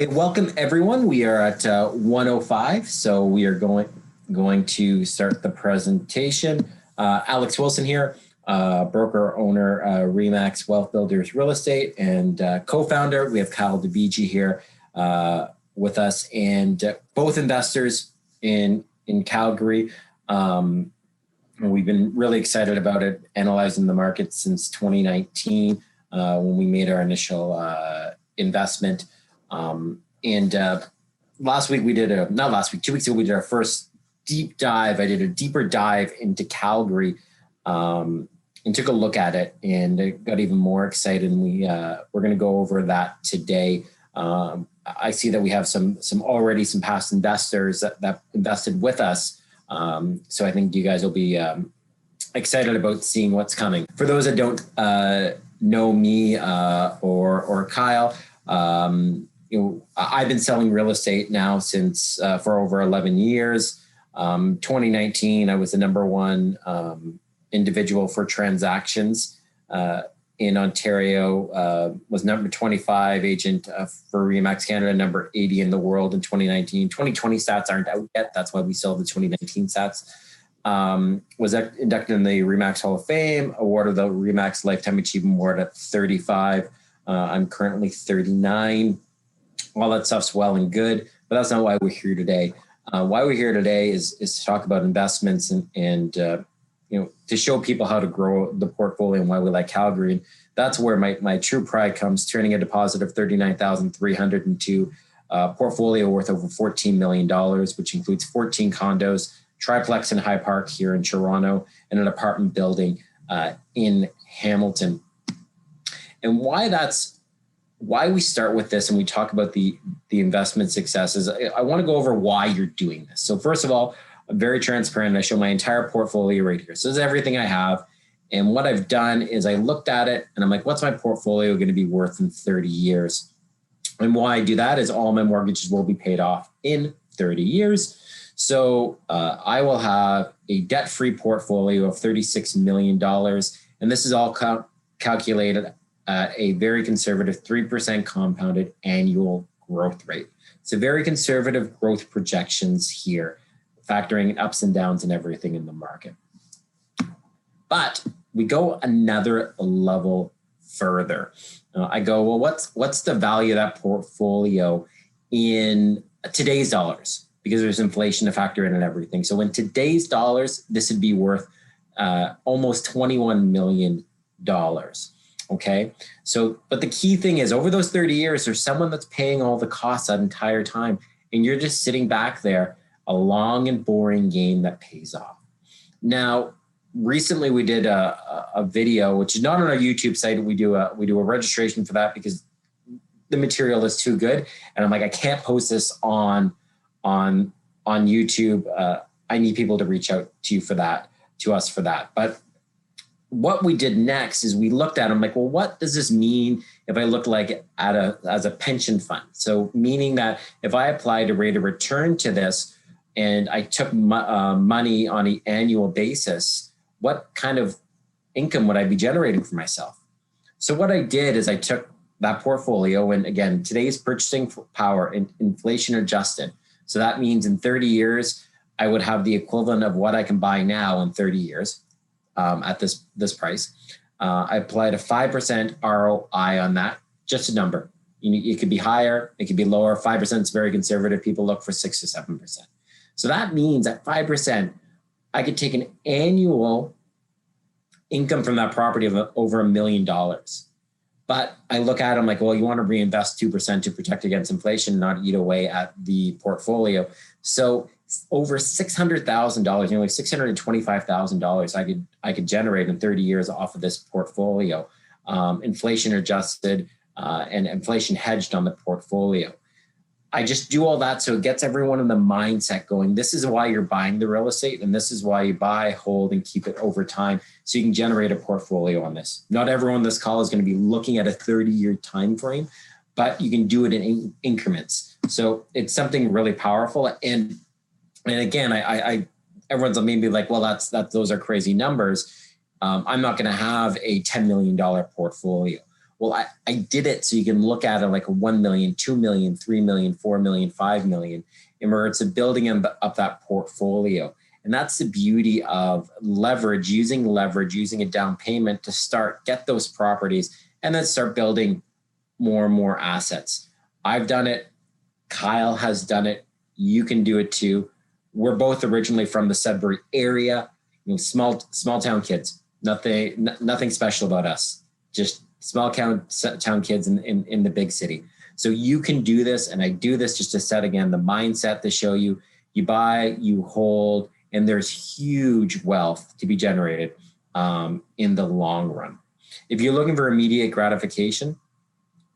Okay, welcome everyone. We are at 1:05, so we are going to start the presentation. Alex Wilson here, broker owner, Remax Wealth Builders Real Estate, and co-founder. We have Kyle DeBigi here with us, and both investors in Calgary. We've been really excited about it, analyzing the market since 2019 when we made our initial investment. Last week we did 2 weeks ago, we did our first deep dive. I did a deeper dive into Calgary and took a look at it, and it got even more excited. And we're going to go over that today. I see that we have some past investors that invested with us. So I think you guys will be excited about seeing what's coming. For those that don't know me or Kyle, I've been selling real estate now since for over 11 years. 2019, I was the number one individual for transactions in Ontario, was number 25 agent for Remax Canada, number 80 in the world in 2019. 2020 stats aren't out yet. That's why we still have the 2019 stats. Was inducted in the Remax Hall of Fame, awarded the Remax Lifetime Achievement Award at 35. I'm currently 39. All that stuff's well and good, but that's not why we're here today. Why we're here today is to talk about investments and to show people how to grow the portfolio and why we like Calgary. And that's where my true pride comes, turning a deposit of $39,300 into a portfolio worth over $14 million, which includes 14 condos, triplex in High Park here in Toronto, and an apartment building in Hamilton. And why we start with this and we talk about the investment successes. I want to go over why you're doing this. So first of all, I'm very transparent. I show my entire portfolio right here. So this is everything I have. And what I've done is I looked at it and I'm like, what's my portfolio going to be worth in 30 years? And why I do that is all my mortgages will be paid off in 30 years. So I will have a debt-free portfolio of $36 million. And this is all calculated at a very conservative 3% compounded annual growth rate. So very conservative growth projections here, factoring in ups and downs and everything in the market. But we go another level further. I go, well, what's the value of that portfolio in today's dollars? Because there's inflation to factor in and everything. So in today's dollars, this would be worth almost $21 million. Okay. So, but the key thing is over those 30 years, there's someone that's paying all the costs that entire time. And you're just sitting back there, a long and boring game that pays off. Now, recently we did a video, which is not on our YouTube site. We do a registration for that because the material is too good. And I'm like, I can't post this on YouTube. I need people to reach out to us for that. But what we did next is we looked at them like, well, what does this mean if I look like as a pension fund? So meaning that if I applied a rate of return to this and I took money on an annual basis, what kind of income would I be generating for myself? So what I did is I took that portfolio, and again, today's purchasing power and inflation adjusted. So that means in 30 years, I would have the equivalent of what I can buy now in 30 years. At this price. I applied a 5% ROI on that, just a number. It could be higher, it could be lower. 5% is very conservative. People look for 6 to 7%. So that means at 5%, I could take an annual income from that property of over $1 million. But I look at them like, well, you want to reinvest 2% to protect against inflation, not eat away at the portfolio. So over $600,000, like $625,000 I could generate in 30 years off of this portfolio, inflation adjusted and inflation hedged on the portfolio. I just do all that so it gets everyone in the mindset going, this is why you're buying the real estate, and this is why you buy, hold, and keep it over time so you can generate a portfolio on this. Not everyone on this call is going to be looking at a 30-year time frame, but you can do it in increments. So it's something really powerful. And again, everyone's maybe like, well, those are crazy numbers. I'm not going to have a $10 million portfolio. Well, I did it so you can look at it like a 1 million, 2 million, 3 million, 4 million, 5 million in regards to building up that portfolio. And that's the beauty of leverage, using a down payment to get those properties and then start building more and more assets. I've done it. Kyle has done it. You can do it too. We're both originally from the Sudbury area, small town kids. Nothing special about us. Just small town kids in the big city. So you can do this, and I do this just to set again the mindset to show you buy, you hold, and there's huge wealth to be generated in the long run. If you're looking for immediate gratification,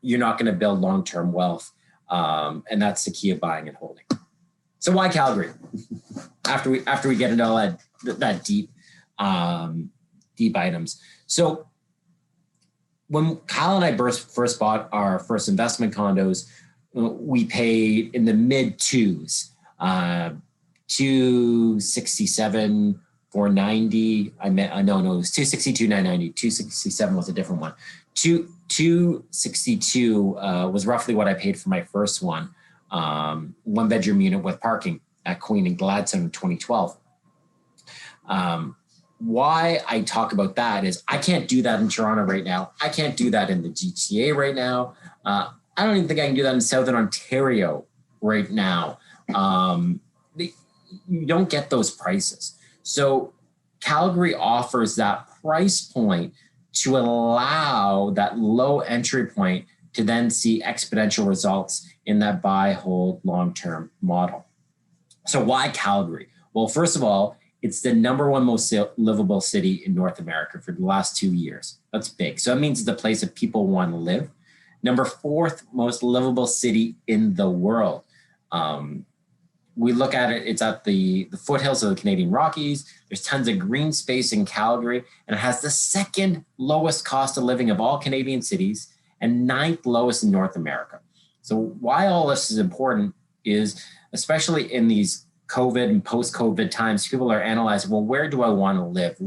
you're not going to build long-term wealth, and that's the key of buying and holding. So why Calgary? After we get into all that deep items. So when Kyle and I first bought our first investment condos, we paid in the mid twos, 267, 490. No, it was 262, 990. 267 was a different one. 262 was roughly what I paid for my first one. 1 bedroom unit with parking at Queen and Gladstone in 2012. Why I talk about that is I can't do that in Toronto right now. I can't do that in the GTA right now. I don't even think I can do that in Southern Ontario right now. You don't get those prices. So Calgary offers that price point to allow that low entry point to then see exponential results in that buy, hold, long-term model. So why Calgary? Well, first of all, it's the #1 most livable city in North America for the last 2 years. That's big. So that means it's a place that people want to live. #4 most livable city in the world. We look at it, it's at the foothills of the Canadian Rockies. There's tons of green space in Calgary, and it has the second lowest cost of living of all Canadian cities and 9th lowest in North America. So why all this is important is, especially in these COVID and post-COVID times, people are analyzing, well, where do I want to live?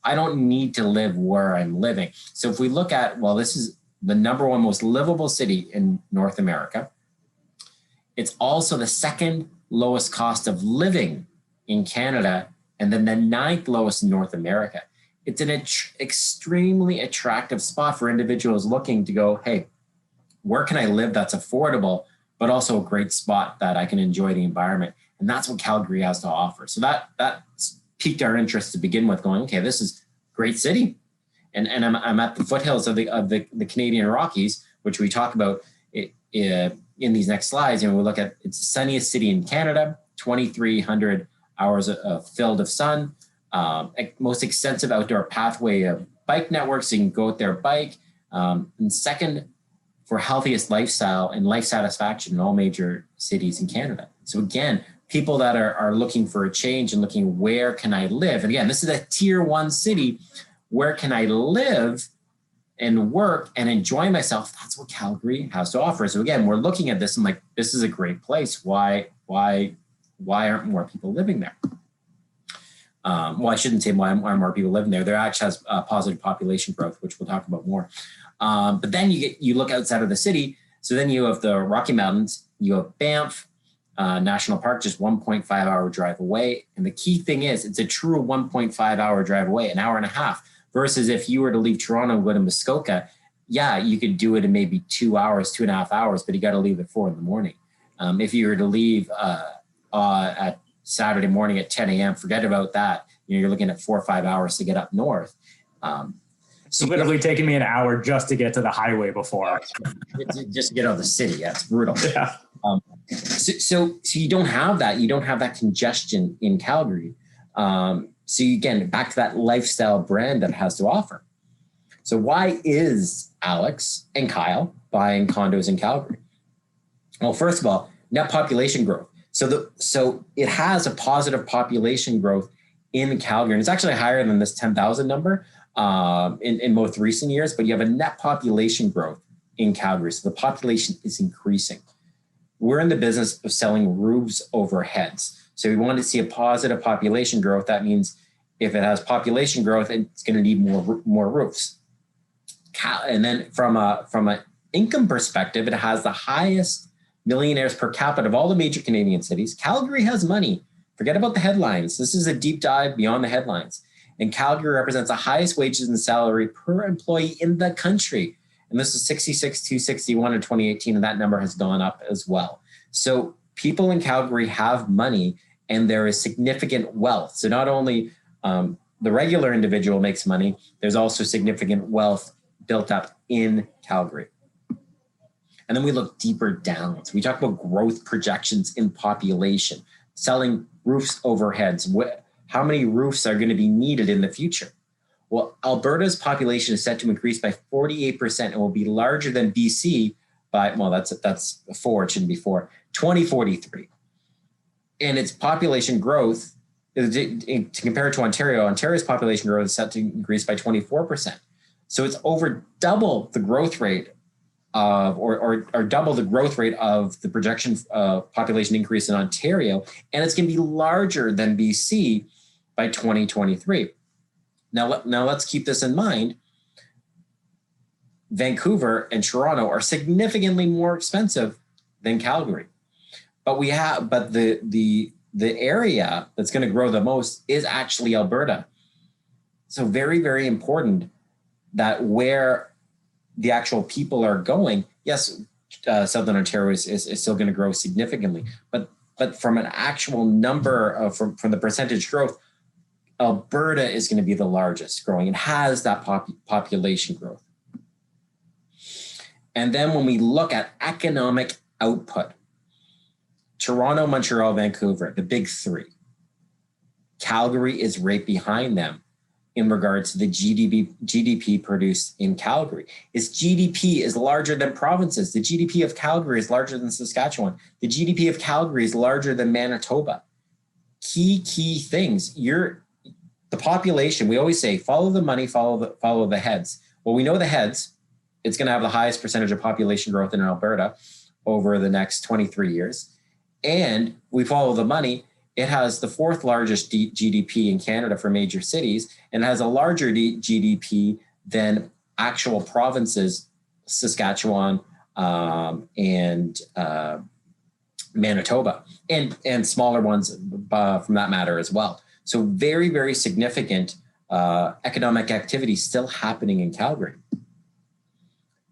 I don't need to live where I'm living. So if we look at, well, this is the #1 most livable city in North America. It's also the second lowest cost of living in Canada, and then the 9th lowest in North America. It's an extremely attractive spot for individuals looking to go, hey, where can I live that's affordable, but also a great spot that I can enjoy the environment? And that's what Calgary has to offer. So that piqued our interest to begin with, going, okay, this is a great city. And I'm at the foothills of the Canadian Rockies, which we talk about in these next slides. And we look at, it's the sunniest city in Canada, 2,300 hours filled of sun, most extensive outdoor pathway of bike networks, so you can go out there bike. And second for healthiest lifestyle and life satisfaction in all major cities in Canada. So again, people that are looking for a change and looking, where can I live? And again, this is a tier 1 city. Where can I live and work and enjoy myself? That's what Calgary has to offer. So again, we're looking at this and like, this is a great place. Why aren't more people living there? Well, I shouldn't say why aren't more people living there. There actually has positive population growth, which we'll talk about more. But then you look outside of the city. So then you have the Rocky Mountains, you have Banff National Park, just 1.5 hour drive away. And the key thing is it's a true 1.5 hour drive away, an hour and a half, versus if you were to leave Toronto and go to Muskoka, yeah, you could do it in maybe 2 hours, 2.5 hours, but you got to leave at 4 a.m. If you were to leave at Saturday morning at 10 a.m., forget about that. You're looking at 4 or 5 hours to get up north. So literally taking me an hour just to get to the highway before. Just to get out of the city. Yeah, it's brutal. Yeah. So you don't have that. You don't have that congestion in Calgary. So again, back to that lifestyle brand that has to offer. So why is Alex and Kyle buying condos in Calgary? Well, first of all, net population growth. So it has a positive population growth in Calgary, and it's actually higher than this 10,000 number in most recent years. But you have a net population growth in Calgary, so the population is increasing. We're in the business of selling roofs over heads. So we want to see a positive population growth. That means if it has population growth, it's going to need more roofs. And then from an income perspective, it has the highest millionaires per capita of all the major Canadian cities. Calgary has money. Forget about the headlines. This is a deep dive beyond the headlines. And Calgary represents the highest wages and salary per employee in the country. And this is 66,261 in 2018, and that number has gone up as well. So people in Calgary have money, and there is significant wealth. So not only the regular individual makes money, there's also significant wealth built up in Calgary. And then we look deeper down. So we talk about growth projections in population, selling roofs overheads. How many roofs are going to be needed in the future? Well, Alberta's population is set to increase by 48% and will be larger than BC by, well, that's 4, it shouldn't be 4, 2043. And its population growth, to compare it to Ontario, Ontario's population growth is set to increase by 24%. So it's over double the growth rate of, or double the growth rate of the projection population increase in Ontario, and it's going to be larger than BC by 2023. Now let's keep this in mind. Vancouver and Toronto are significantly more expensive than Calgary, but the area that's going to grow the most is actually Alberta. So very, very important that where the actual people are going, yes, Southern Ontario is still going to grow significantly, but from an actual number from the percentage growth, Alberta is going to be the largest growing and has that population growth. And then when we look at economic output, Toronto, Montreal, Vancouver, the big three. Calgary is right behind them in regards to the GDP produced in Calgary. Its GDP is larger than provinces. The GDP of Calgary is larger than Saskatchewan. The GDP of Calgary is larger than Manitoba. Key things. The population, we always say, follow the money, follow the heads. Well, we know the heads, it's going to have the highest percentage of population growth in Alberta over the next 23 years. And we follow the money. It has the 4th largest GDP in Canada for major cities, and has a larger GDP than actual provinces, Saskatchewan and Manitoba, and smaller ones from that matter as well. So very, very significant economic activity still happening in Calgary.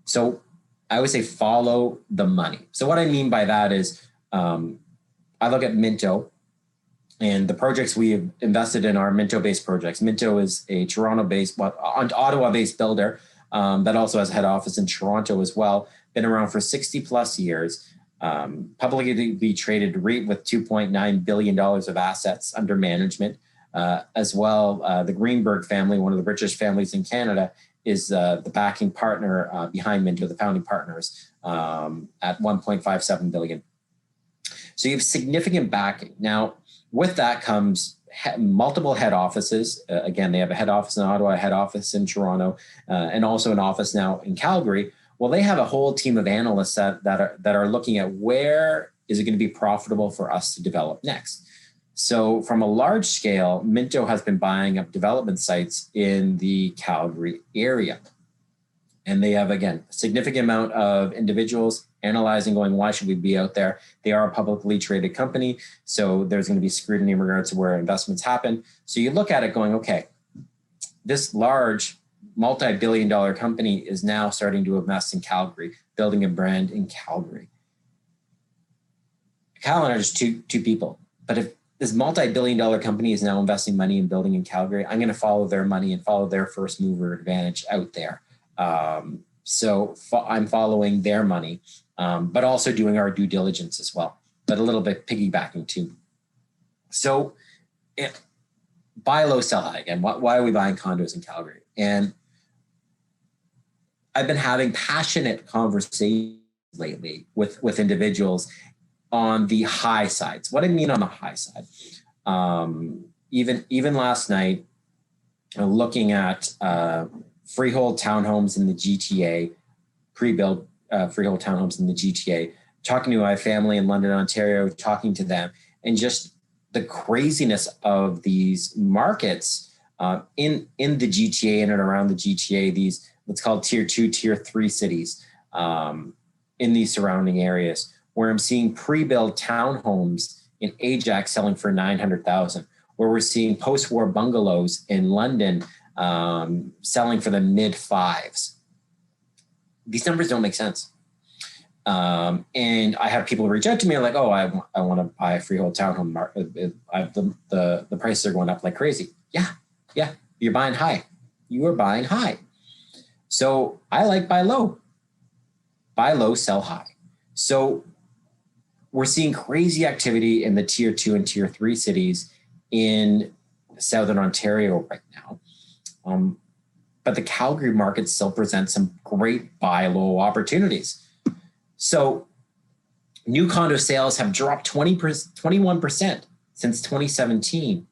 So I would say follow the money. So what I mean by that is I look at Minto and the projects we have invested in are Minto-based projects. Minto is a Toronto-based, Ottawa-based builder that also has a head office in Toronto as well. Been around for 60 plus years. Publicly traded REIT with $2.9 billion of assets under management. As well, the Greenberg family, one of the richest families in Canada, is the backing partner behind Minto, the founding partners, at $1.57 billion. So you have significant backing. Now, with that comes multiple head offices. Again, they have a head office in Ottawa, a head office in Toronto, and also an office now in Calgary. Well, they have a whole team of analysts that are looking at where is it going to be profitable for us to develop next. So from a large scale, Minto has been buying up development sites in the Calgary area. And they have, again, a significant amount of individuals analyzing, going, why should we be out there? They are a publicly traded company, so there's going to be scrutiny in regards to where investments happen. So you look at it going, okay, this large multi-billion-dollar company is now starting to invest in Calgary, building a brand in Calgary. Calgary is two people, but if this multi-billion-dollar company is now investing money in building in Calgary, I'm going to follow their money and follow their first mover advantage out there. So I'm following their money, but also doing our due diligence as well, but a little bit piggybacking too. So buy low, sell high. Again, why are we buying condos in Calgary? And I've been having passionate conversations lately with individuals on the high sides. What I mean on the high side, even last night, looking at freehold townhomes in the GTA, pre-built freehold townhomes in the GTA, talking to my family in London, Ontario, talking to them, and just the craziness of these markets in the GTA and around the GTA, these let's call it tier 2, tier 3 cities in these surrounding areas, where I'm seeing pre-built townhomes in Ajax selling for $900,000, where we're seeing post-war bungalows in London selling for the mid fives. These numbers don't make sense. And I have people reach out to me like, oh, I want to buy a freehold townhome. The prices are going up like crazy. Yeah, you're buying high. You are buying high. So I like buy low. Buy low, sell high. So we're seeing crazy activity in the tier 2 and tier 3 cities in Southern Ontario right now. But the Calgary market still presents some great buy low opportunities. So new condo sales have dropped 21% since 2017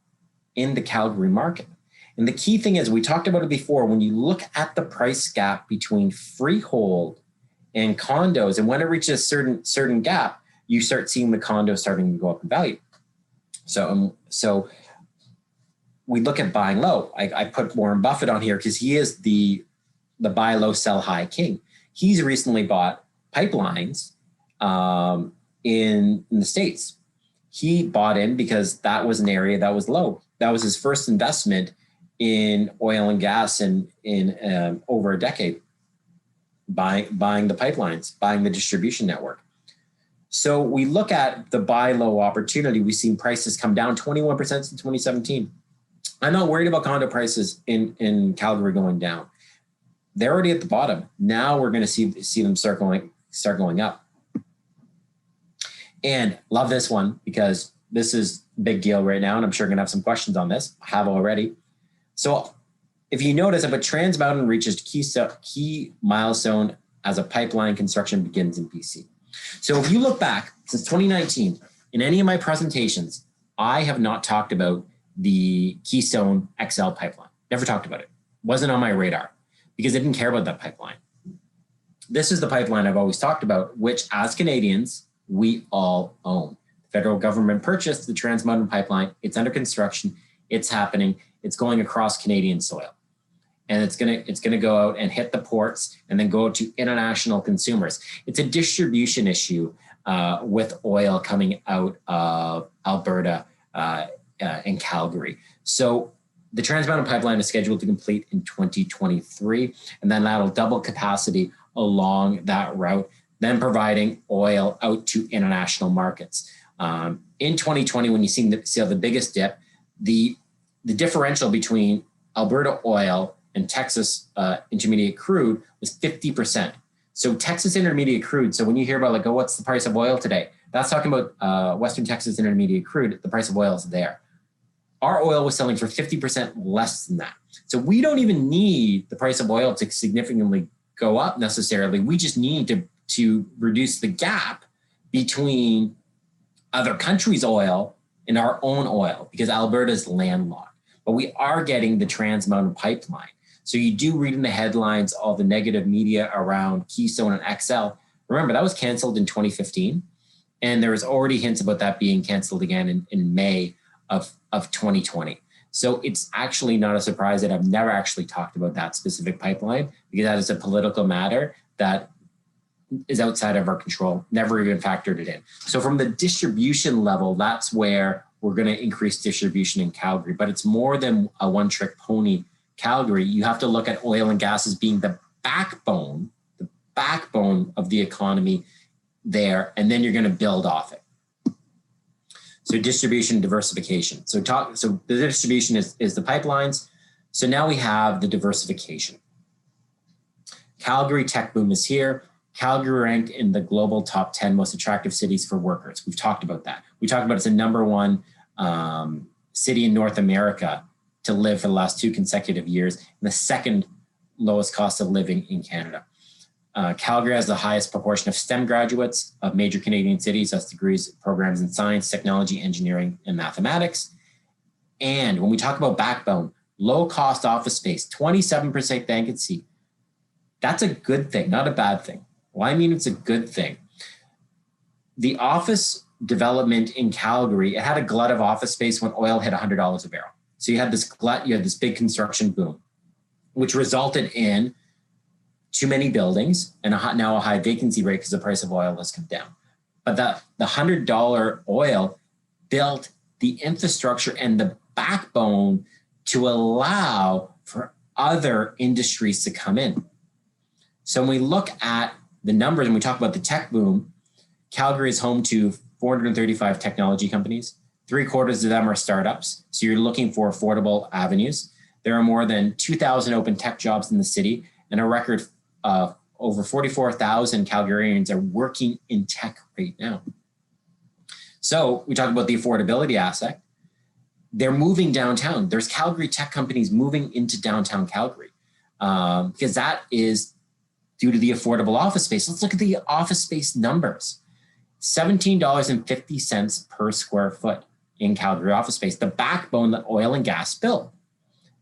in the Calgary market. And the key thing is, we talked about it before, when you look at the price gap between freehold and condos, and when it reaches a certain gap, you start seeing the condos starting to go up in value. So we look at buying low. I put Warren Buffett on here because he is the buy low, sell high king. He's recently bought pipelines in the States. He bought in because that was an area that was low. That was his first investment in oil and gas in over a decade, buying the pipelines, buying the distribution network. So we look at the buy low opportunity. We've seen prices come down 21% since 2017. I'm not worried about condo prices in Calgary going down. They're already at the bottom. Now we're going to see them start going up. And love this one because this is a big deal right now, and I'm sure going to have some questions on this. I have already. So if you notice, if a Trans Mountain reaches key milestone as a pipeline construction begins in BC. So if you look back since 2019, in any of my presentations, I have not talked about the Keystone XL pipeline. Never talked about it. Wasn't on my radar because I didn't care about that pipeline. This is the pipeline I've always talked about, which as Canadians, we all own. The federal government purchased the Trans Mountain pipeline. It's under construction. It's happening. It's going across Canadian soil. And it's gonna go out and hit the ports and then go to international consumers. It's a distribution issue with oil coming out of Alberta and Calgary. So the Trans Mountain pipeline is scheduled to complete in 2023, and then that'll double capacity along that route, then providing oil out to international markets. In 2020, when you see the biggest dip, the differential between Alberta oil and Texas intermediate crude was 50%. So Texas intermediate crude, so when you hear about like, oh, what's the price of oil today? That's talking about Western Texas intermediate crude. The price of oil is there. Our oil was selling for 50% less than that. So we don't even need the price of oil to significantly go up necessarily. We just need to reduce the gap between other countries' oil and our own oil because Alberta is landlocked. But we are getting the Trans Mountain pipeline. So you do read in the headlines all the negative media around Keystone and XL. Remember, that was canceled in 2015. And there was already hints about that being canceled again in May of 2020. So it's actually not a surprise that I've never actually talked about that specific pipeline because that is a political matter that is outside of our control, never even factored it in. So from the distribution level, that's where we're going to increase distribution in Calgary, but it's more than a one-trick pony Calgary. You have to look at oil and gas as being the backbone of the economy there, and then you're going to build off it. So distribution, diversification. So the distribution is the pipelines. So now we have the diversification. Calgary tech boom is here. Calgary ranked in the global top 10 most attractive cities for workers. We've talked about that. We talked about it's the number one city in North America to live for the last 2 consecutive years, and the second lowest cost of living in Canada. Calgary has the highest proportion of STEM graduates of major Canadian cities. That's degrees programs in science, technology, engineering, and mathematics. And when we talk about backbone, low cost office space, 27% vacancy. That's a good thing, not a bad thing. Well, I mean, it's a good thing. The office development in Calgary, it had a glut of office space when oil hit $100 a barrel. So you had this glut, you had this big construction boom, which resulted in too many buildings and now a high vacancy rate because the price of oil has come down. But the $100 oil built the infrastructure and the backbone to allow for other industries to come in. So when we look at the numbers and we talk about the tech boom, Calgary is home to 435 technology companies. 3/4 of them are startups. So you're looking for affordable avenues. There are more than 2,000 open tech jobs in the city, and a record of over 44,000 Calgarians are working in tech right now. So we talk about the affordability aspect. They're moving downtown. There's Calgary tech companies moving into downtown Calgary because that is due to the affordable office space. Let's look at the office space numbers. $17.50 per square foot in Calgary office space, the backbone that oil and gas built.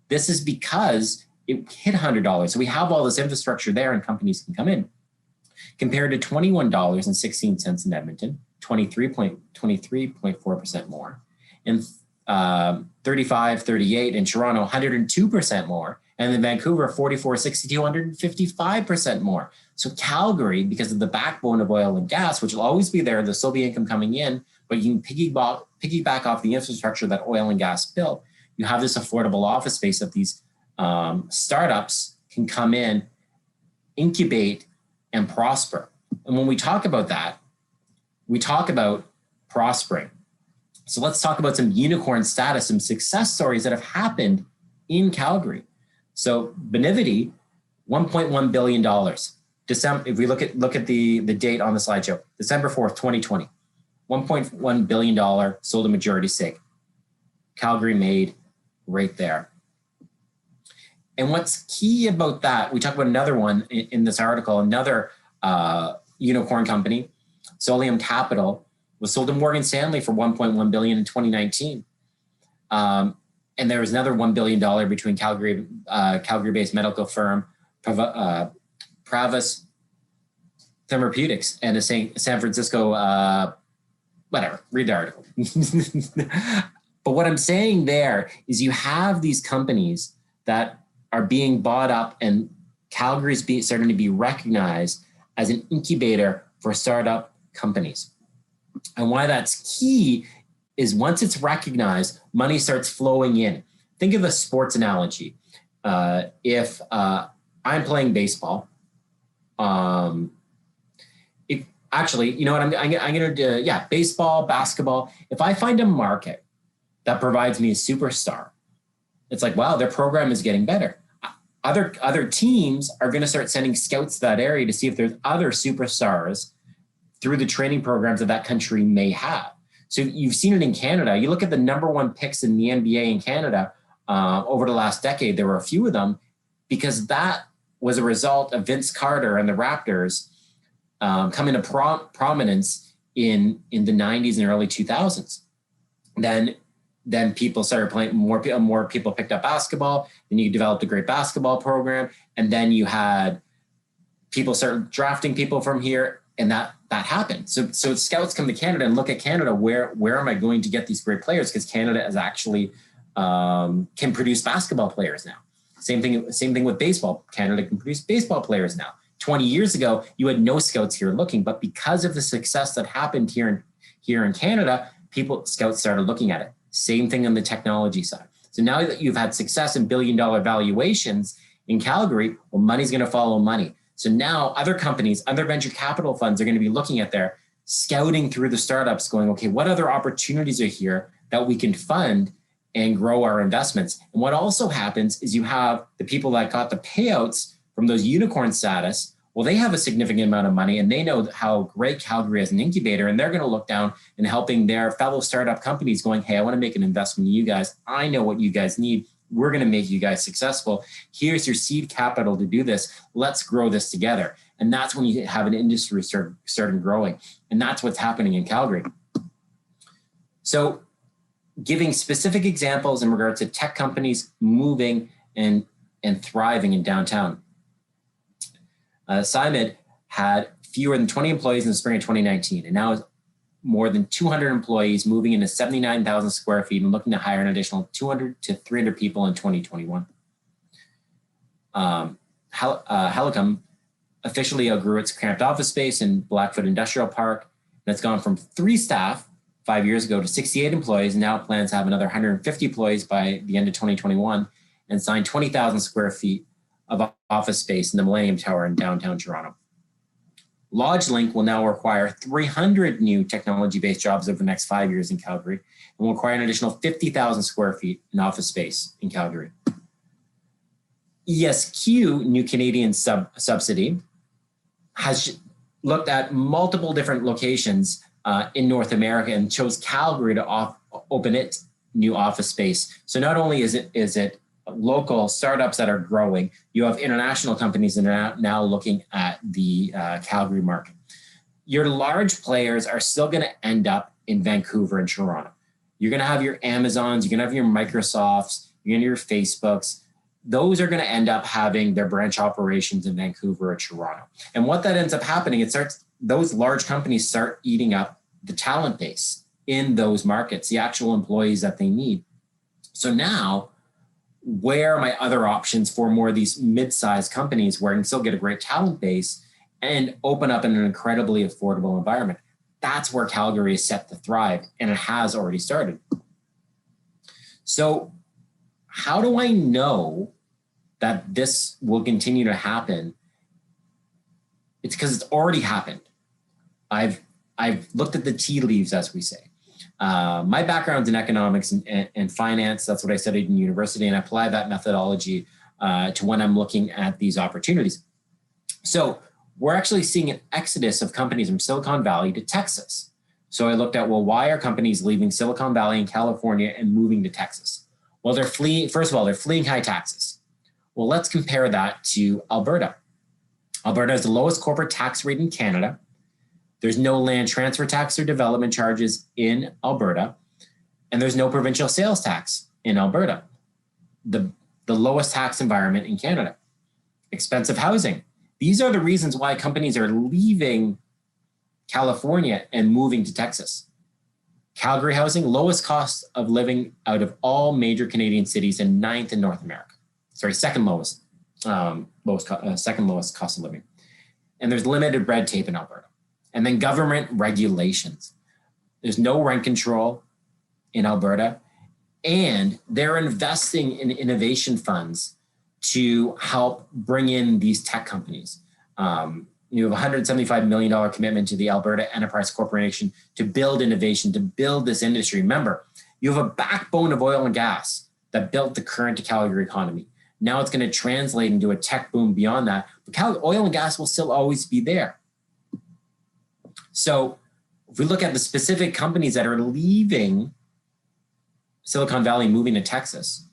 This is because it hit $100. So we have all this infrastructure there and companies can come in. Compared to $21.16 in Edmonton, 23.4% more. And 38 in Toronto, 102% more. And in Vancouver, 44.62, 155% more. So Calgary, because of the backbone of oil and gas, which will always be there, there'll still be income coming in, but you can piggyback off the infrastructure that oil and gas built. You have this affordable office space that these startups can come in, incubate, and prosper. And when we talk about that, we talk about prospering. So let's talk about some unicorn status, some success stories that have happened in Calgary. So Benivity, $1.1 billion. December, if we look at the date on the slideshow, December 4th, 2020, $1.1 billion sold a majority stake. Calgary made right there. And what's key about that, we talk about another one in this article, another unicorn company, Solium Capital, was sold to Morgan Stanley for $1.1 billion in 2019. And there was another $1 billion between Calgary-based medical firm Pravis Therapeutics and a San Francisco, whatever, read the article. But what I'm saying there is you have these companies that are being bought up and Calgary's starting to be recognized as an incubator for startup companies. And why that's key is once it's recognized, money starts flowing in. Think of a sports analogy. If I'm playing baseball, actually, you know what, I'm going to do, baseball, basketball. If I find a market that provides me a superstar, it's like, wow, their program is getting better. Other teams are going to start sending scouts to that area to see if there's other superstars through the training programs that country may have. So you've seen it in Canada. You look at the number one picks in the NBA in Canada over the last decade, there were a few of them because that was a result of Vince Carter and the Raptors coming to prominence in the 90s and early 2000s. Then people started playing, more people picked up basketball. Then you developed a great basketball program. And then you had people start drafting people from here. And that happened. So scouts come to Canada and look at Canada. Where am I going to get these great players? Because Canada is actually can produce basketball players now. Same thing with baseball. Canada can produce baseball players now. 20 years ago, you had no scouts here looking, but because of the success that happened here in Canada, scouts started looking at it. Same thing on the technology side. So now that you've had success in billion-dollar valuations in Calgary, well, money's going to follow money. So now other companies, other venture capital funds are going to be looking at their scouting through the startups going, okay, what other opportunities are here that we can fund and grow our investments? And what also happens is you have the people that got the payouts from those unicorn status. Well, they have a significant amount of money and they know how great Calgary is an incubator, and they're going to look down and helping their fellow startup companies going, hey, I want to make an investment in you guys. I know what you guys need. We're going to make you guys successful. Here's your seed capital to do this. Let's grow this together. And that's when you have an industry starting growing. And that's what's happening in Calgary. So giving specific examples in regards to tech companies moving and thriving in downtown. Simon had fewer than 20 employees in the spring of 2019, and now is more than 200 employees moving into 79,000 square feet and looking to hire an additional 200 to 300 people in 2021. Helicum officially outgrew its cramped office space in Blackfoot Industrial Park. And it's gone from 3 staff 5 years ago to 68 employees. And now it plans to have another 150 employees by the end of 2021 and sign 20,000 square feet of office space in the Millennium Tower in downtown Toronto. LodgeLink will now require 300 new technology-based jobs over the next 5 years in Calgary and will require an additional 50,000 square feet in office space in Calgary. ESQ, New Canadian Subsidy, has looked at multiple different locations in North America and chose Calgary to open its new office space. So not only is it local startups that are growing, you have international companies that are now looking at the Calgary market. Your large players are still going to end up in Vancouver and Toronto. You're going to have your Amazons, you're going to have your Microsofts, you're going to have your Facebooks. Those are going to end up having their branch operations in Vancouver or Toronto. And what that ends up happening, those large companies start eating up the talent base in those markets, the actual employees that they need. So now, where are my other options for more of these mid-sized companies where I can still get a great talent base and open up in an incredibly affordable environment? That's where Calgary is set to thrive, and it has already started. So how do I know that this will continue to happen? It's because it's already happened. I've looked at the tea leaves, as we say. My background's in economics and finance. That's what I studied in university, and I apply that methodology to when I'm looking at these opportunities. So we're actually seeing an exodus of companies from Silicon Valley to Texas. So I looked at, well, why are companies leaving Silicon Valley and California and moving to Texas? Well, they're fleeing high taxes. Well, let's compare that to Alberta. Alberta has the lowest corporate tax rate in Canada. There's no land transfer tax or development charges in Alberta, and there's no provincial sales tax in Alberta, the lowest tax environment in Canada. Expensive housing. These are the reasons why companies are leaving California and moving to Texas. Calgary housing, lowest cost of living out of all major Canadian cities and 9th in North America. Sorry, second lowest cost of living. And there's limited red tape in Alberta. And then government regulations. There's no rent control in Alberta. And they're investing in innovation funds to help bring in these tech companies. You have a $175 million commitment to the Alberta Enterprise Corporation to build innovation, to build this industry. Remember, you have a backbone of oil and gas that built the current Calgary economy. Now it's going to translate into a tech boom beyond that. But oil and gas will still always be there. So if we look at the specific companies that are leaving Silicon Valley, moving to Texas,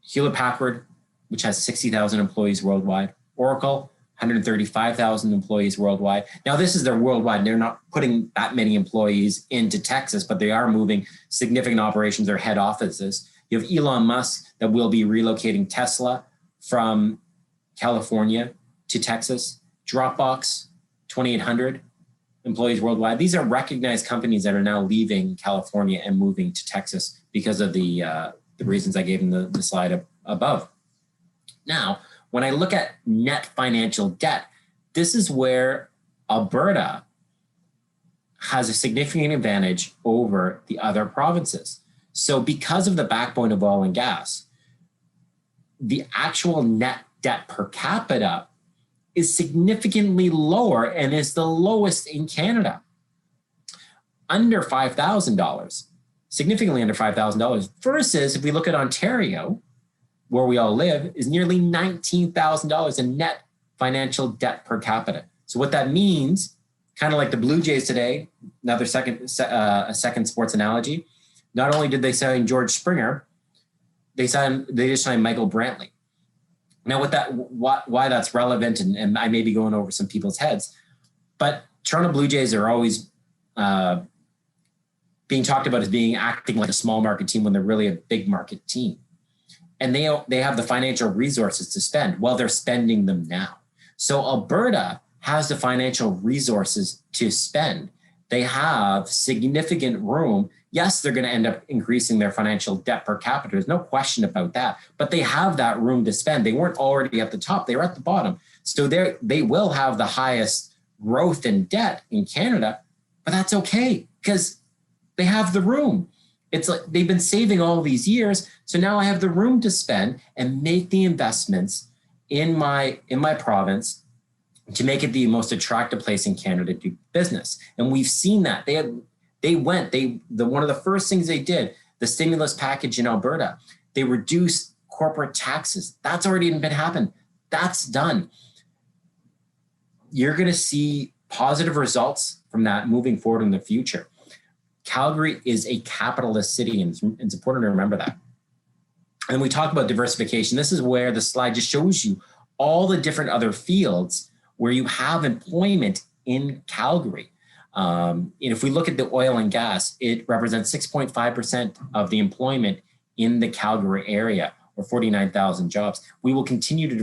Hewlett-Packard, which has 60,000 employees worldwide, Oracle, 135,000 employees worldwide. Now, this is their worldwide. They're not putting that many employees into Texas, but they are moving significant operations or head offices. You have Elon Musk that will be relocating Tesla from California to Texas. Dropbox, 2,800 employees worldwide. These are recognized companies that are now leaving California and moving to Texas because of the reasons I gave in the slide above. Now, when I look at net financial debt, this is where Alberta has a significant advantage over the other provinces. So because of the backbone of oil and gas, the actual net debt per capita is significantly lower and is the lowest in Canada. Under $5,000, significantly under $5,000, versus if we look at Ontario, where we all live, is nearly $19,000 in net financial debt per capita. So what that means, kind of like the Blue Jays today, a second sports analogy, not only did they sign George Springer, they just signed Michael Brantley. Now, why that's relevant, and I may be going over some people's heads, but Toronto Blue Jays are always being talked about as acting like a small market team when they're really a big market team. And they have the financial resources to spend. Well, they're spending them now. So Alberta has the financial resources to spend. They have significant room Yes, they're going to end up increasing their financial debt per capita. There's no question about that. But they have that room to spend. They weren't already at the top. They were at the bottom. So they will have the highest growth in debt in Canada, but that's okay because they have the room. It's like they've been saving all these years. So now I have the room to spend and make the investments in my province to make it the most attractive place in Canada to do business. And we've seen that. One of the first things they did, the stimulus package in Alberta, they reduced corporate taxes. That's already been happened. That's done. You're going to see positive results from that moving forward in the future. Calgary is a capitalist city, and it's important to remember that. And we talk about diversification. This is where the slide just shows you all the different other fields where you have employment in Calgary. And if we look at the oil and gas, it represents 6.5% of the employment in the Calgary area, or 49,000 jobs. We will continue to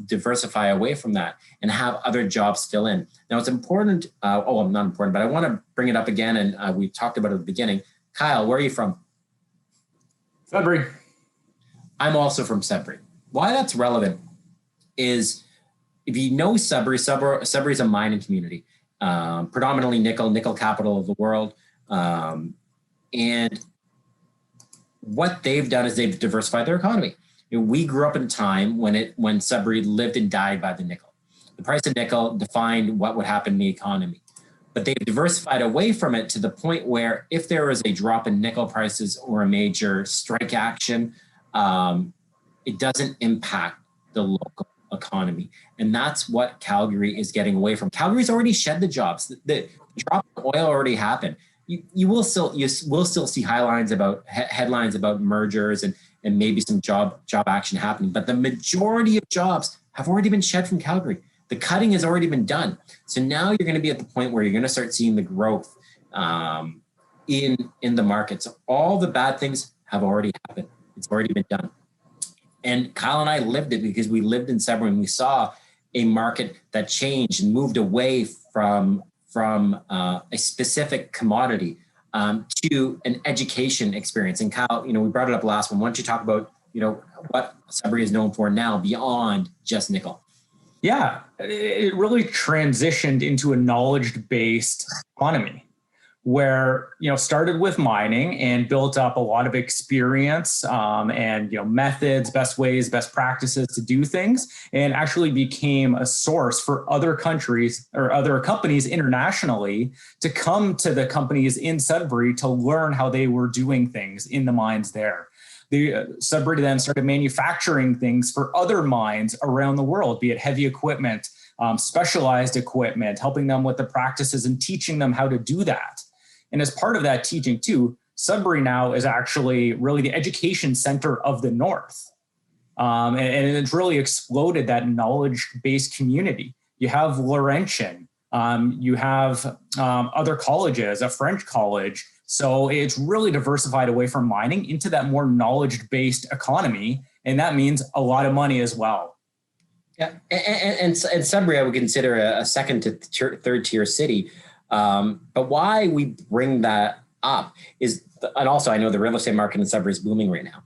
diversify away from that and have other jobs fill in. Now it's important, not important, but I want to bring it up again, and we talked about it at the beginning. Kyle, where are you from? Sudbury. I'm also from Sudbury. Why that's relevant is, if you know Sudbury is a mining community, predominantly nickel capital of the world. And what they've done is they've diversified their economy. We grew up in a time when Sudbury lived and died by the nickel. The price of nickel defined what would happen in the economy. But they've diversified away from it to the point where if there was a drop in nickel prices or a major strike action, it doesn't impact the local economy. And that's what Calgary is getting away from. Calgary's already shed the jobs. The drop in oil already happened. You will still see headlines about mergers and maybe some job action happening. But the majority of jobs have already been shed from Calgary. The cutting has already been done. So now you're going to be at the point where you're going to start seeing the growth in the market. So all the bad things have already happened. It's already been done. And Kyle and I lived it because we lived in Sudbury and we saw a market that changed and moved away from a specific commodity to an education experience. And Kyle, we brought it up last one. Why don't you talk about, what Sudbury is known for now beyond just nickel? Yeah, it really transitioned into a knowledge-based economy where, started with mining and built up a lot of experience and, methods, best ways, best practices to do things, and actually became a source for other countries or other companies internationally to come to the companies in Sudbury to learn how they were doing things in the mines there. The Sudbury then started manufacturing things for other mines around the world, be it heavy equipment, specialized equipment, helping them with the practices and teaching them how to do that. And as part of that teaching too, Sudbury now is actually really the education center of the North. And it's really exploded that knowledge-based community. You have Laurentian, you have other colleges, a French college. So it's really diversified away from mining into that more knowledge-based economy. And that means a lot of money as well. Yeah, and Sudbury I would consider a second to third tier city. But why we bring that up is, and also I know the real estate market in Sudbury is booming right now.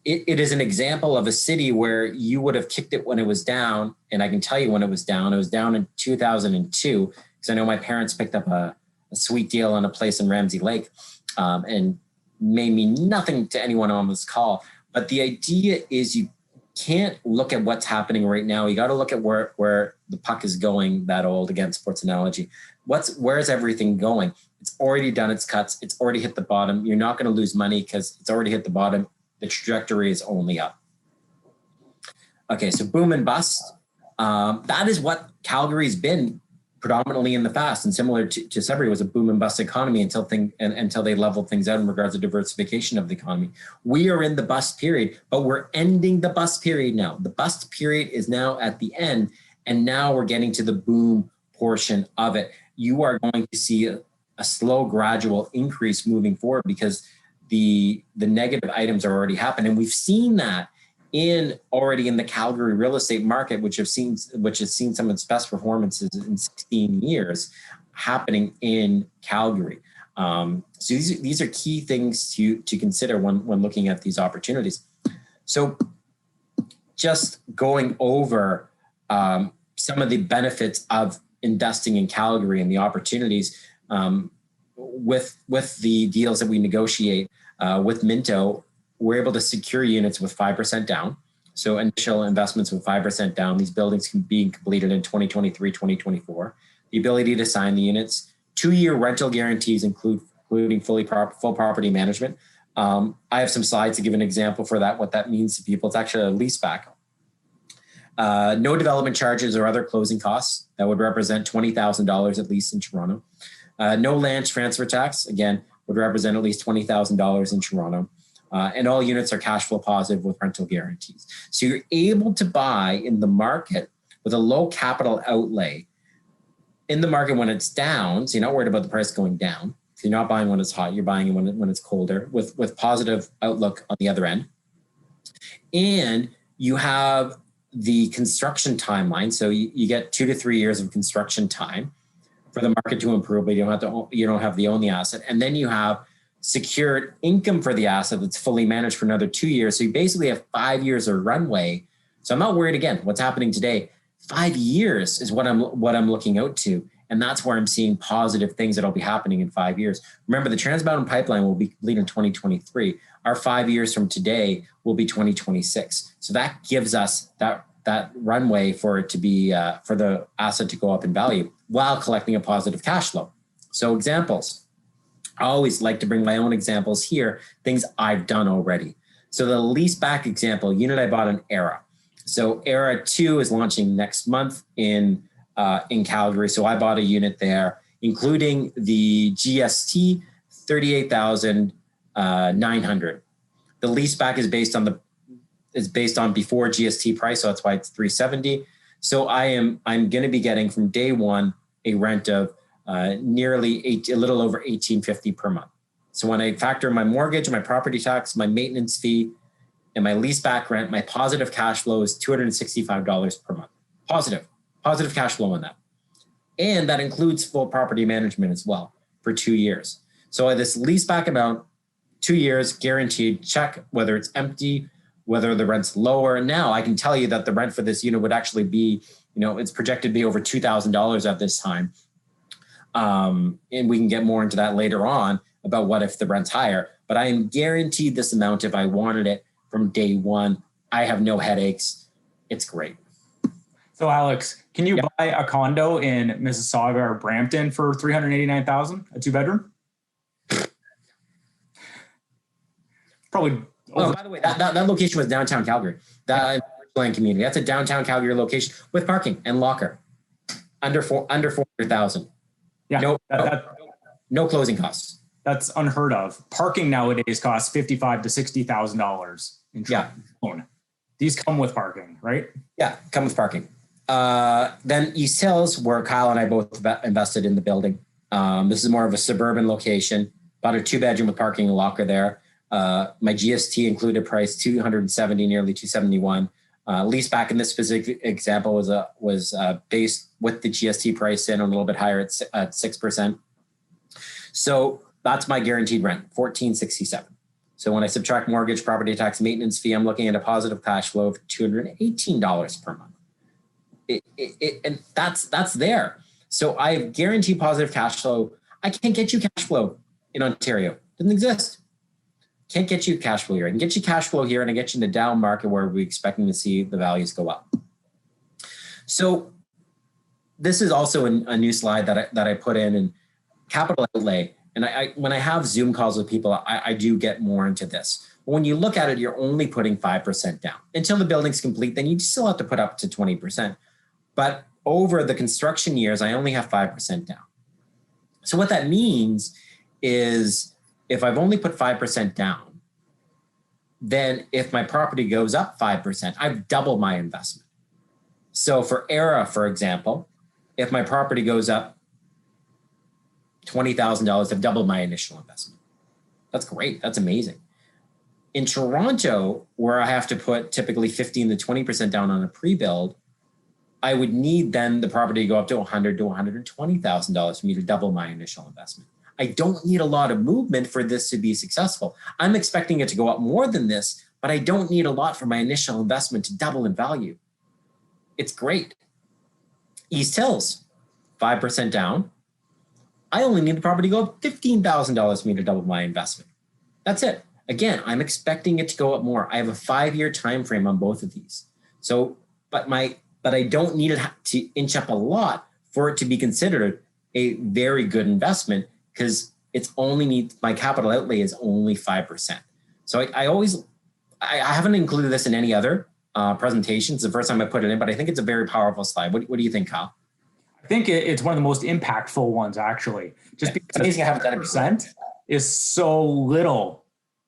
It is an example of a city where you would have kicked it when it was down. And I can tell you when it was down. It was down in 2002 because I know my parents picked up a sweet deal on a place in Ramsey Lake and may mean nothing to anyone on this call. But the idea is you can't look at what's happening right now. You got to look at where the puck is going, that old, again, sports analogy. Where's everything going? It's already done its cuts. It's already hit the bottom. You're not going to lose money because it's already hit the bottom. The trajectory is only up. Okay, so boom and bust. That is what Calgary's been predominantly in the past, and similar to Sudbury, was a boom and bust economy until they leveled things out in regards to diversification of the economy. We are in the bust period, but we're ending the bust period now. The bust period is now at the end, and now we're getting to the boom portion of it. You are going to see a slow, gradual increase moving forward because the negative items are already happening. And we've seen that already in the Calgary real estate market, which has seen some of its best performances in 16 years happening in Calgary. So these are key things to consider when looking at these opportunities. So just going over some of the benefits of investing in Calgary and the opportunities with the deals that we negotiate with Minto, we're able to secure units with 5% down. So initial investments with 5% down. These buildings can be completed in 2023, 2024. The ability to sign the units, 2-year rental guarantees including full property management. I have some slides to give an example for that, what that means to people. It's actually a lease back. No development charges or other closing costs. That would represent $20,000 at least in Toronto. No land transfer tax, again, would represent at least $20,000 in Toronto. And all units are cash flow positive with rental guarantees. So you're able to buy in the market with a low capital outlay in the market when it's down. So you're not worried about the price going down. So you're not buying when it's hot, you're buying when it's colder with positive outlook on the other end. And you have the construction timeline. So you get 2 to 3 years of construction time for the market to improve, but you don't have to own the asset. And then you have secured income for the asset that's fully managed for another 2 years. So you basically have 5 years of runway. So I'm not worried again, what's happening today. 5 years is what I'm looking out to. And that's where I'm seeing positive things that'll be happening in 5 years. Remember, the Trans Mountain Pipeline will be complete in 2023. Our 5 years from today will be 2026. So that gives us that runway for it to be, for the asset to go up in value while collecting a positive cash flow. So examples. I always like to bring my own examples here, things I've done already. So the lease back example, unit I bought in Era. So Era 2 is launching next month in Calgary. So I bought a unit there, including the GST, $38,900. The lease back is based on before GST price, so that's why it's $370. So I'm going to be getting from day one a rent of a little over $1,850 per month. So when I factor in my mortgage, my property tax, my maintenance fee, and my lease back rent, my positive cash flow is $265 per month. Positive cash flow on that. And that includes full property management as well for 2 years. So this lease back amount, 2 years guaranteed, check whether it's empty, whether the rent's lower. Now I can tell you that the rent for this unit would actually be, it's projected to be over $2,000 at this time. And we can get more into that later on about what if the rent's higher, but I am guaranteed this amount if I wanted it from day one. I have no headaches. It's great. So Alex, can you buy a condo in Mississauga or Brampton for $389,000, a 2-bedroom? Probably. Oh, by the way, that location was downtown Calgary. That land community. That's a downtown Calgary location with parking and locker. Under 400,000. Yeah. No closing costs. That's unheard of. Parking nowadays costs $55,000 to $60,000 in Toronto. These come with parking, right? Yeah, come with parking. Then East Hills, where Kyle and I both invested in the building. This is more of a suburban location. About a 2-bedroom with parking and locker there. My GST included price $270, nearly $271. Lease back in this specific example was based with the GST price in a little bit higher at 6%. So that's my guaranteed rent, $1,467. So when I subtract mortgage, property tax, maintenance fee, I'm looking at a positive cash flow of $218 per month. And that's there. So I have guaranteed positive cash flow. I can't get you cash flow in Ontario. It doesn't exist. Can't get you cash flow here. I can get you cash flow here and I get you in the down market where we're expecting to see the values go up. So this is also a new slide that I put in capital outlay. And when I have Zoom calls with people, I do get more into this. But when you look at it, you're only putting 5% down. Until the building's complete, then you still have to put up to 20%. But over the construction years, I only have 5% down. So what that means is if I've only put 5% down, then if my property goes up 5%, I've doubled my investment. So for Era, for example, if my property goes up $20,000, I've doubled my initial investment. That's great. That's amazing. In Toronto, where I have to put typically 15 to 20% down on a pre-build, I would need then the property to go up to $100,000 to $120,000 for me to double my initial investment. I don't need a lot of movement for this to be successful. I'm expecting it to go up more than this, but I don't need a lot for my initial investment to double in value. It's great. East Hills, 5% down. I only need the property to go up $15,000 for me to double my investment. That's it. Again, I'm expecting it to go up more. I have a 5-year time frame on both of these. So, but I don't need it to inch up a lot for it to be considered a very good investment, because it's only my capital outlay is only 5%. So I haven't included this in any other presentations. It's the first time I put it in, but I think it's a very powerful slide. What do you think, Kyle? I think it's one of the most impactful ones, actually. Just because it's amazing I haven't done it before. Is so little,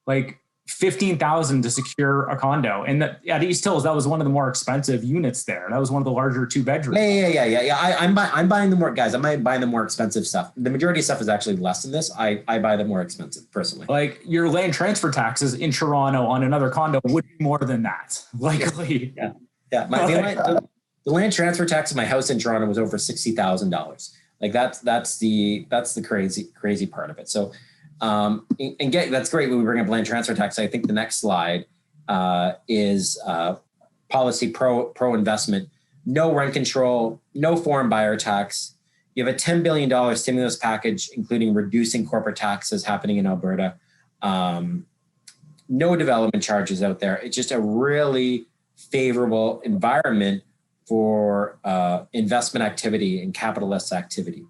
like 15,000 to secure a condo. And at East Hills, that was one of the more expensive units there. That was one of the larger 2-bedrooms. Yeah. I'm buying the more, guys. I'm buying the more expensive stuff. The majority of stuff is actually less than this. I buy the more expensive personally. Like your land transfer taxes in Toronto on another condo would be more than that, likely. Yeah. The land transfer tax of my house in Toronto was over $60,000. Like that's the crazy part of it. So, that's great when we bring up land transfer tax. I think the next slide is policy pro investment, no rent control, no foreign buyer tax. You have a $10 billion stimulus package, including reducing corporate taxes happening in Alberta. No development charges out there. It's just a really favorable environment for investment activity and capitalist activity.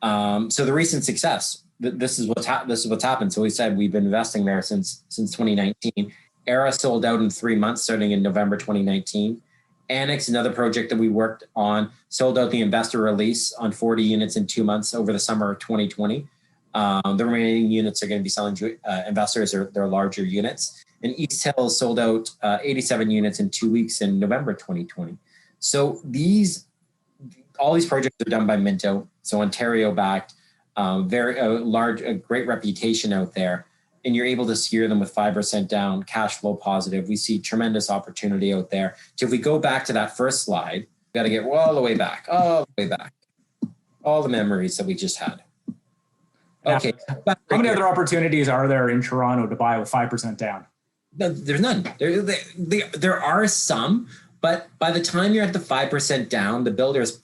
So the recent success, this is what's happened. So we said we've been investing there since 2019. Era sold out in 3 months, starting in November 2019. Annex, another project that we worked on, sold out the investor release on 40 units in 2 months over the summer of 2020. The remaining units are going to be selling to investors or their larger units. And East Hills sold out 87 units in 2 weeks in November 2020. So all these projects are done by Minto, so Ontario backed, a great reputation out there, and you're able to secure them with 5% down, cash flow positive. We see tremendous opportunity out there. So if we go back to that first slide, we got to get all the way back, all the memories that we just had. Okay. How many other opportunities are there in Toronto to buy with 5% down? No, there's none. There are some, but by the time you're at the 5% down, the builder's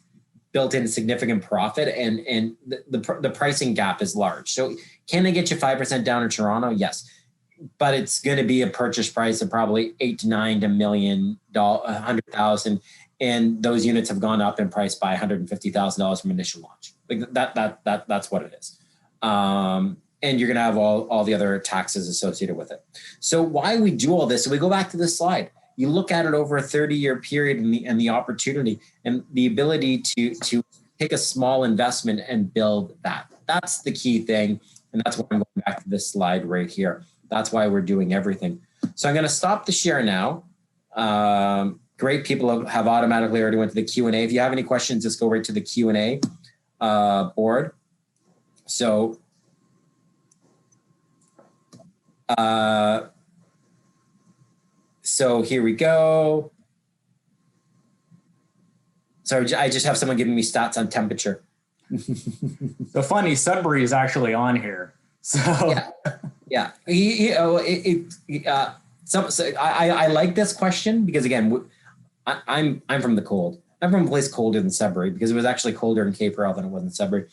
built in significant profit, and the pricing gap is large. So can they get you 5% down in Toronto? Yes, but it's going to be a purchase price of probably $8 to $9 to $100,000, and those units have gone up in price by $150,000 from initial launch. Like that's what it is. And you're going to have all the other taxes associated with it. So why we do all this? So we go back to this slide. You look at it over a 30-year period and the opportunity and the ability to take a small investment and build that. That's the key thing. And that's why I'm going back to this slide right here. That's why we're doing everything. So I'm going to stop the share now. Great, people have automatically already went to the Q&A. If you have any questions, just go right to the Q&A board. So here we go. Sorry, I just have someone giving me stats on temperature. So funny, Sudbury is actually on here. So yeah. I like this question because again, I'm from the cold. I'm from a place colder than Sudbury because it was actually colder in Cape Earl than it was in Sudbury.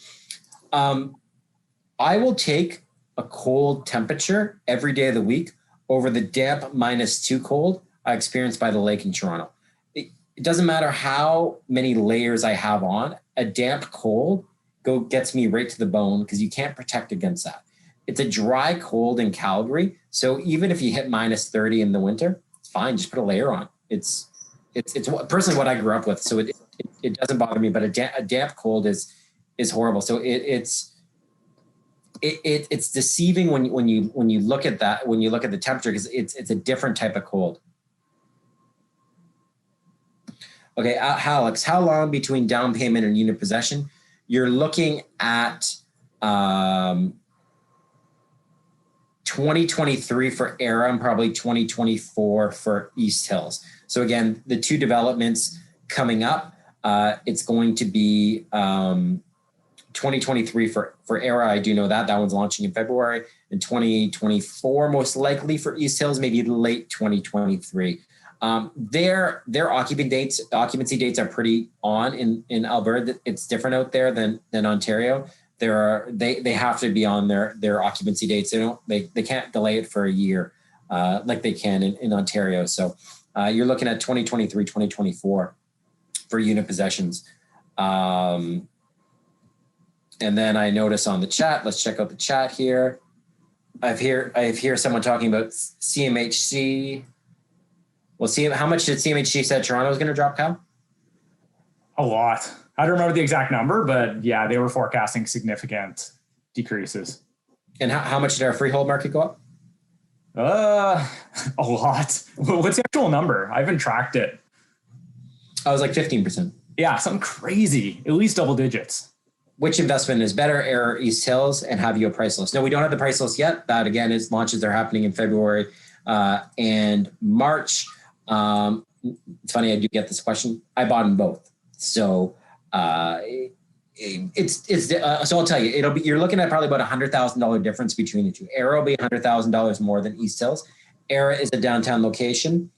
I will take a cold temperature every day of the week over the damp -2 cold I experienced by the lake in Toronto. It doesn't matter how many layers I have on, a damp cold gets me right to the bone because you can't protect against that. It's a dry cold in Calgary. So even if you hit -30 in the winter, it's fine. Just put a layer on. It's personally what I grew up with. So it doesn't bother me, but a damp cold is horrible. So it's deceiving when you look at that, when you look at the temperature, because it's a different type of cold. Okay, Alex, how long between down payment and unit possession? You're looking at 2023 for Era and probably 2024 for East Hills. So again, the two developments coming up, it's going to be 2023 for Era, I do know that one's launching in February. In 2024, most likely for East Hills, maybe late 2023. Their occupancy dates are pretty on in Alberta. It's different out there than Ontario. They have to be on their occupancy dates. They can't delay it for a year like they can in Ontario. So you're looking at 2023, 2024 for unit possessions. And then I notice on the chat, let's check out the chat here. I hear someone talking about CMHC. Well, see, how much did CMHC said Toronto was going to drop, Kyle? A lot. I don't remember the exact number, but yeah, they were forecasting significant decreases. And how much did our freehold market go up? A lot. What's the actual number? I haven't tracked it. I was like 15%. Yeah, something crazy. At least double digits. Which investment is better, Era or East Hills, and have you a price list? No, we don't have the price list yet. That again is launches are happening in February and March. It's funny, I do get this question. I bought them both, so so I'll tell you, you're looking at probably about $100,000 difference between the two. Era will be $100,000 more than East Hills. Era is a downtown location.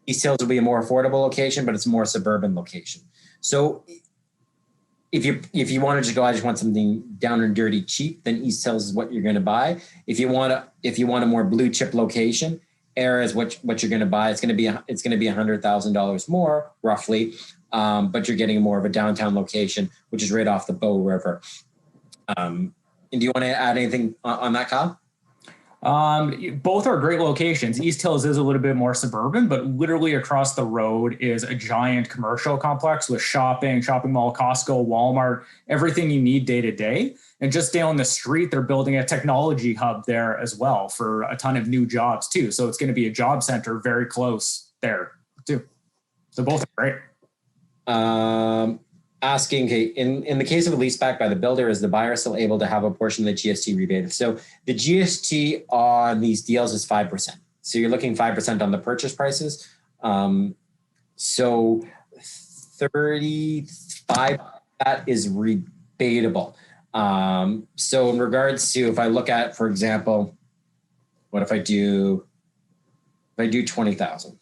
East Hills will be a more affordable location, but it's a more suburban location. So if you want to just go, I just want something down and dirty cheap, then East Hills is what you're going to buy. If you want a more blue chip location, Era is what you're going to buy. It's going to be $100,000 more roughly, but you're getting more of a downtown location, which is right off the Bow River. And do you want to add anything on that, Kyle? Both are great locations. East Hills is a little bit more suburban, but literally across the road is a giant commercial complex with shopping mall, Costco, Walmart, everything you need day to day. And just down the street, they're building a technology hub there as well for a ton of new jobs too. So it's going to be a job center very close there too. So both are great. Asking, okay, in the case of a leaseback by the builder, is the buyer still able to have a portion of the GST rebate? So the GST on these deals is 5%. So you're looking 5% on the purchase prices. So 35, that is rebatable. So in regards to, if I look at, for example, what if I do 20,000?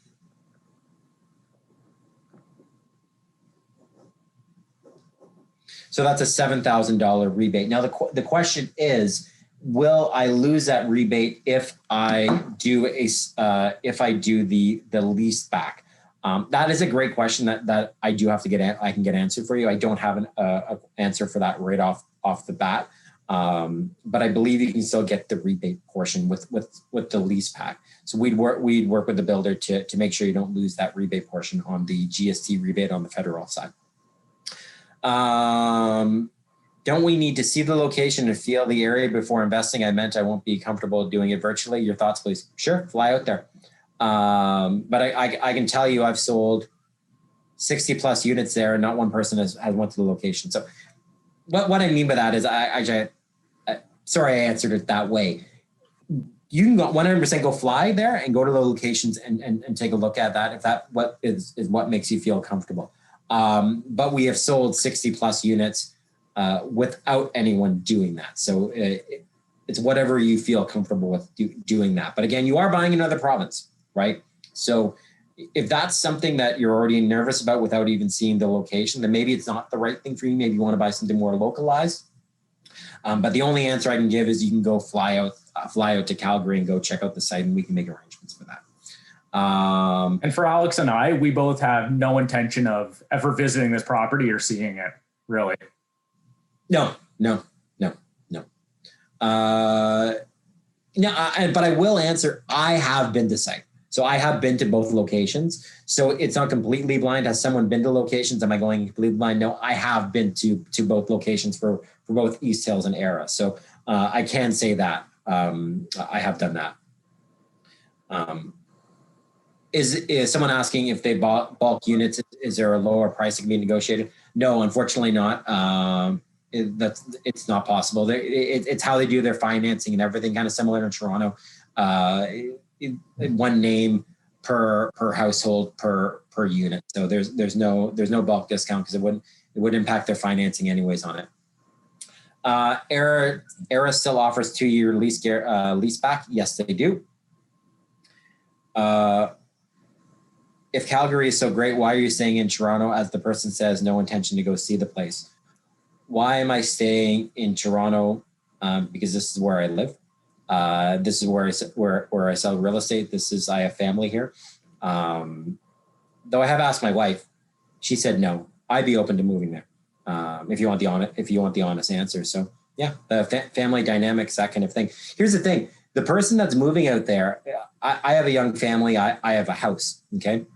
So that's a $7,000 rebate. Now the question is, will I lose that rebate if I do the lease back? That is a great question that I do have to I can get answered for you. I don't have an answer for that right off the bat, but I believe you can still get the rebate portion with the lease pack. So we'd work with the builder to make sure you don't lose that rebate portion on the GST rebate on the federal side. Don't we need to see the location and feel the area before investing? I meant I won't be comfortable doing it virtually. Your thoughts, please. Sure, fly out there. But I can tell you I've sold 60 plus units there and not one person has went to the location. So what I mean by that is sorry I answered it that way. You can 100% go fly there and go to the locations and take a look at that if that is what makes you feel comfortable. But we have sold 60 plus units without anyone doing that. So it's whatever you feel comfortable with doing that. But again, you are buying another province, right? So if that's something that you're already nervous about without even seeing the location, then maybe it's not the right thing for you. Maybe you want to buy something more localized. But the only answer I can give is you can go fly out to Calgary and go check out the site, and we can make arrangements for that. And for Alex and I, we both have no intention of ever visiting this property or seeing it, really. No. But I will answer, I have been to site. So I have been to both locations. So it's not completely blind. Has someone been to locations? Am I going completely blind? No, I have been to both locations for both East Hills and Era. So I can say that I have done that. Is someone asking if they bought bulk units? Is there a lower price that can be negotiated? No, unfortunately not. It's not possible. It's how they do their financing and everything, kind of similar to Toronto. One name per household per unit. So there's no bulk discount because it wouldn't impact their financing anyways on it. Era still offers 2-year lease back. Yes, they do. If Calgary is so great, why are you staying in Toronto? As the person says, no intention to go see the place. Why am I staying in Toronto? Because this is where I live. This is where I sell real estate. I have family here. Though I have asked my wife, she said no. I'd be open to moving there. If you want the honest answer. So yeah, the family dynamics, that kind of thing. Here's the thing: the person that's moving out there, I have a young family. I have a house. Okay,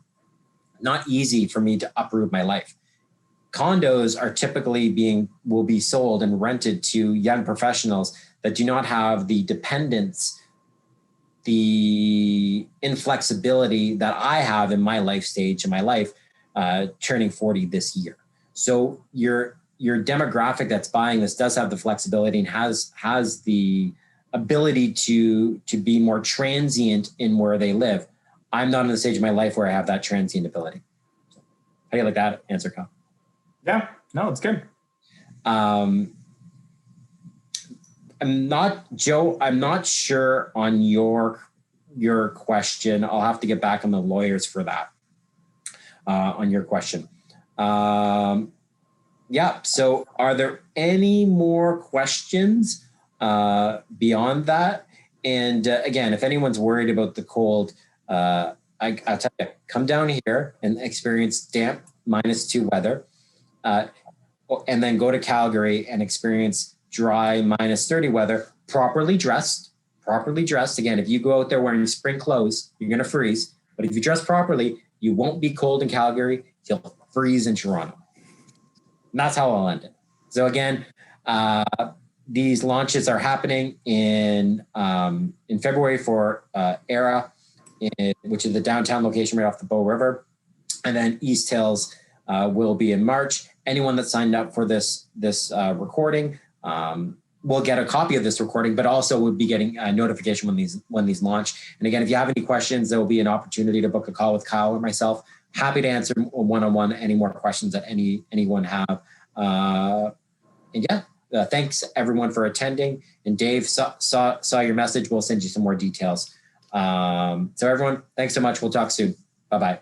not easy for me to uproot my life. Condos are typically will be sold and rented to young professionals that do not have the dependence, the inflexibility that I have in my life stage in my life, turning 40 this year. So your demographic that's buying this does have the flexibility and has the ability to be more transient in where they live. I'm not in the stage of my life where I have that transient ability. So, how do you like that answer, Kyle? Yeah, no, it's good. I'm not sure on your question. I'll have to get back on the lawyers for that, on your question. Yeah. So are there any more questions beyond that? And again, if anyone's worried about the cold, I'll tell you, come down here and experience damp -2 weather. And then go to Calgary and experience dry -30 weather, properly dressed. Again, if you go out there wearing spring clothes, you're going to freeze. But if you dress properly, you won't be cold in Calgary. You'll freeze in Toronto. And that's how I'll end it. So again, these launches are happening in February for Era, which is the downtown location right off the Bow River. And then East Hills will be in March. Anyone that signed up for this recording will get a copy of this recording, but also will be getting a notification when these launch. And again, if you have any questions, there will be an opportunity to book a call with Kyle or myself. Happy to answer one-on-one any more questions that anyone have. And yeah, thanks everyone for attending. And Dave saw your message. We'll send you some more details. So everyone, thanks so much. We'll talk soon. Bye-bye.